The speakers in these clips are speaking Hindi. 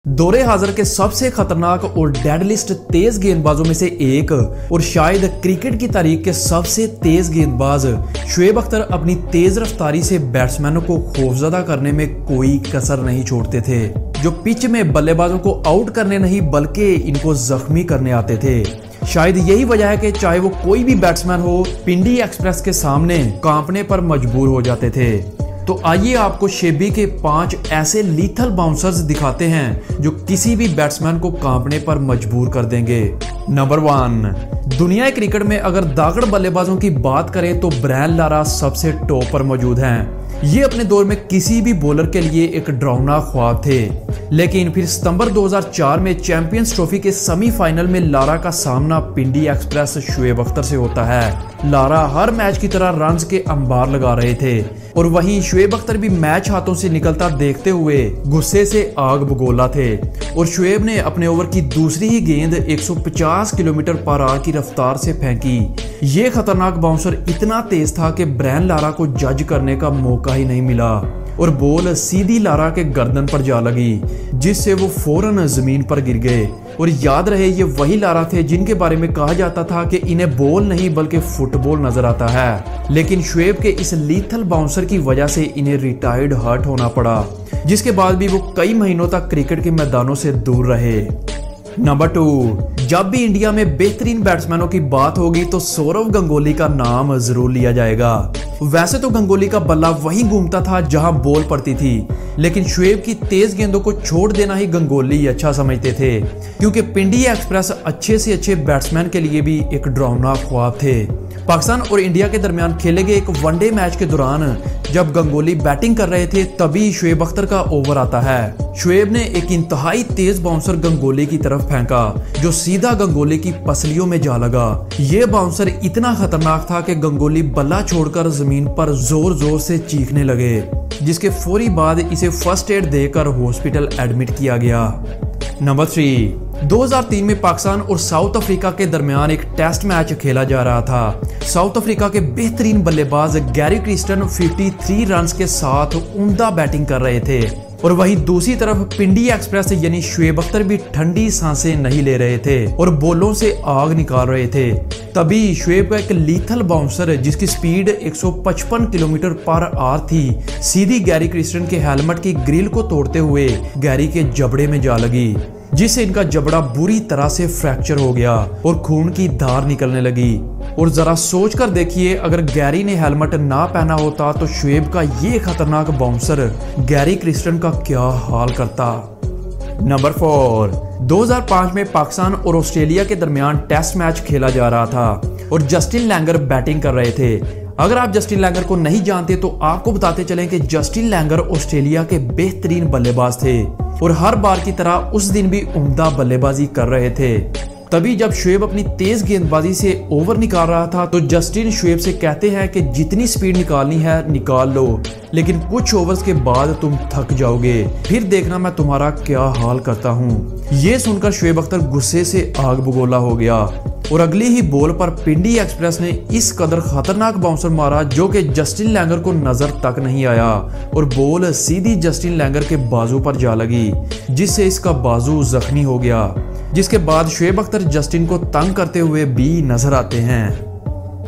दौरे हाजिर के सबसे खतरनाक और डेडलिस्ट तेज गेंदबाजों में से एक और शायद क्रिकेट की तारीख के सबसे तेज गेंदबाज शुएब अख्तर अपनी तेज रफ्तारी से बैट्समैनों को खौफजदा करने में कोई कसर नहीं छोड़ते थे, जो पिच में बल्लेबाजों को आउट करने नहीं बल्कि इनको जख्मी करने आते थे। शायद यही वजह है कि चाहे वो कोई भी बैट्समैन हो, पिंडी एक्सप्रेस के सामने कांपने पर मजबूर हो जाते थे। तो आइए आपको शेबी के 5 ऐसे लीथल बाउंसर्स दिखाते हैं जो किसी भी बैट्समैन को कांपने पर मजबूर कर देंगे। नंबर 1, दुनिया क्रिकेट में अगर दागड़ बल्लेबाजों की बात करें तो ब्रायन लारा सबसे टॉप पर मौजूद हैं। ये अपने दौर में किसी भी बॉलर के लिए एक डरावना ख्वाब थे, लेकिन फिर सितंबर 2004 में चैंपियंस ट्रॉफी के सेमीफाइनल में लारा का सामना पिंडी एक्सप्रेस शुएब अख्तर से होता है। लारा हर मैच की तरह रन्स के अंबार लगा रहे थे और वहीं शुएब अख्तर भी मैच हाथों से निकलता देखते हुए गुस्से से आग बगोला थे और शुएब ने अपने ओवर की दूसरी ही गेंद 150 किलोमीटर/आवर की रफ्तार से फेंकी। ये खतरनाक बाउंसर इतना तेज था कि ब्रायन लारा को जज करने का मौका ही नहीं मिला और बॉल सीधी लारा के गर्दन पर जा लगी, जिससे वो फौरन जमीन पर गिर गए। और याद रहे, ये वही लारा थे जिनके बारे में कहा जाता था कि इन्हें बॉल नहीं बल्कि फुटबॉल नजर आता है, लेकिन शुएब के इस लीथल बाउंसर की वजह से इन्हें रिटायर्ड हर्ट होना पड़ा, जिसके बाद भी वो कई महीनों तक क्रिकेट के मैदानों से दूर रहे। नंबर 2, जब भी इंडिया में बेहतरीन बैट्समैनों की बात होगी तो सौरव गंगोली का नाम जरूर लिया जाएगा। वैसे तो गंगोली का बल्ला वहीं घूमता था जहां बॉल पड़ती थी, लेकिन शुएब की तेज गेंदों को छोड़ देना ही गंगोली अच्छा समझते थे, क्योंकि पिंडी एक्सप्रेस अच्छे से अच्छे बैट्समैन के लिए भी एक डरावना ख्वाब थे। पाकिस्तान और इंडिया के दरमियान खेले गए एक वनडे मैच के दौरान जब गंगोली बैटिंग कर रहे थे, तभी शुएब अख्तर का ओवर आता है। शुएब ने एक इंतहाई तेज बाउंसर गंगोली की तरफ फेंका जो सीधा गंगोली की पसलियों में जा लगा। ये बाउंसर इतना खतरनाक था कि गंगोली बल्ला छोड़कर जमीन पर जोर जोर से चीखने लगे, जिसके फौरी बाद इसे फर्स्ट एड देकर हॉस्पिटल एडमिट किया गया। नंबर 3, 2003 में पाकिस्तान और साउथ अफ्रीका के दरमियान एक टेस्ट मैच खेला जा रहा था। साउथ अफ्रीका के बेहतरीन बल्लेबाज गैरी क्रिस्टन 53 रन्स के साथ उम्दा बैटिंग कर रहे थे और वहीं दूसरी तरफ पिंडी एक्सप्रेस यानी शुएब अख्तर भी ठंडी सांसें नहीं ले रहे थे और बॉलों से आग निकाल रहे थे। तभी शुएब का एक लीथल बाउंसर जिसकी स्पीड 155 किलोमीटर/आवर थी, सीधी गैरी क्रिस्टन के हेलमेट की ग्रिल को तोड़ते हुए गैरी के जबड़े में जा लगी, जिससे इनका जबड़ा बुरी तरह से फ्रैक्चर हो गया और खून की धार निकलने लगी। और जरा सोच कर देखिए, अगर गैरी ने हेलमेट ना पहना होता तो शुएब का ये खतरनाक बाउंसर गैरी क्रिस्टन का क्या हाल करता। नंबर 4, 2005 में पाकिस्तान और ऑस्ट्रेलिया के दरमियान टेस्ट मैच खेला जा रहा था और जस्टिन लैंगर बैटिंग कर रहे थे। अगर आप जस्टिन लैंगर को नहीं जानते तो आपको बताते चलें कि जस्टिन लैंगर ऑस्ट्रेलिया के बेहतरीन बल्लेबाज थे और हर बार की तरह उस दिन भी उम्दा बल्लेबाजी कर रहे थे। तभी जब शुएब अपनी तेज गेंदबाजी से ओवर निकाल रहा था तो जस्टिन शुएब से कहते हैं कि जितनी स्पीड निकालनी है निकाल लो, लेकिन कुछ ओवर्स के बाद तुम थक जाओगे, फिर देखना मैं तुम्हारा क्या हाल करता हूँ। ये सुनकर शुएब अख्तर गुस्से से आग बगोला हो गया और अगली ही बॉल पर पिंडी एक्सप्रेस ने इस कदर खतरनाक बाउंसर मारा जो कि जस्टिन लैंगर को नजर तक नहीं आया और बॉल सीधी जस्टिन लैंगर के बाजू पर जा लगी, जिससे इसका बाजू जख्मी हो गया। जिसके बाद शुएब अख्तर जस्टिन को तंग करते हुए भी नजर आते हैं।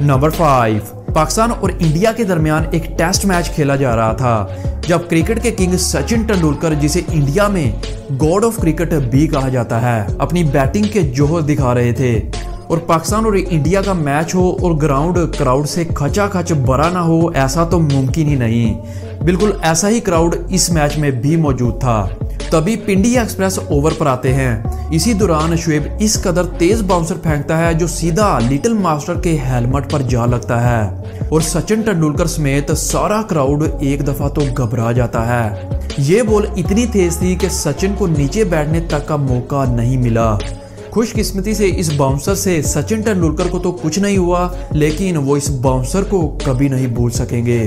नंबर 5, पाकिस्तान और इंडिया के दरमियान एक टेस्ट मैच खेला जा रहा था जब क्रिकेट के किंग सचिन तेंदुलकर, जिसे इंडिया में गॉड ऑफ क्रिकेट भी कहा जाता है, अपनी बैटिंग के जोहर दिखा रहे थे। और पाकिस्तान और इंडिया का मैच हो और ग्राउंड क्राउड से खचाखच भरा ना हो, ऐसा तो मुमकिन ही नहीं। बिल्कुल ऐसा ही क्राउड इस मैच में भी मौजूद था। तभी पिंडी एक्सप्रेस ओवर पर आते हैं। इसी दौरान शुएब इस कदर तेज बाउंसर फेंकता है जो सीधा लिटिल मास्टर के हेलमेट पर जा लगता है और सचिन तेंदुलकर समेत सारा क्राउड एक दफा तो घबरा जाता है। ये बॉल इतनी तेज थी कि सचिन को नीचे बैठने तक का मौका नहीं मिला। खुशकिस्मती से इस बाउंसर से सचिन तेंदुलकर को तो कुछ नहीं हुआ, लेकिन वो इस बाउंसर को कभी नहीं भूल सकेंगे।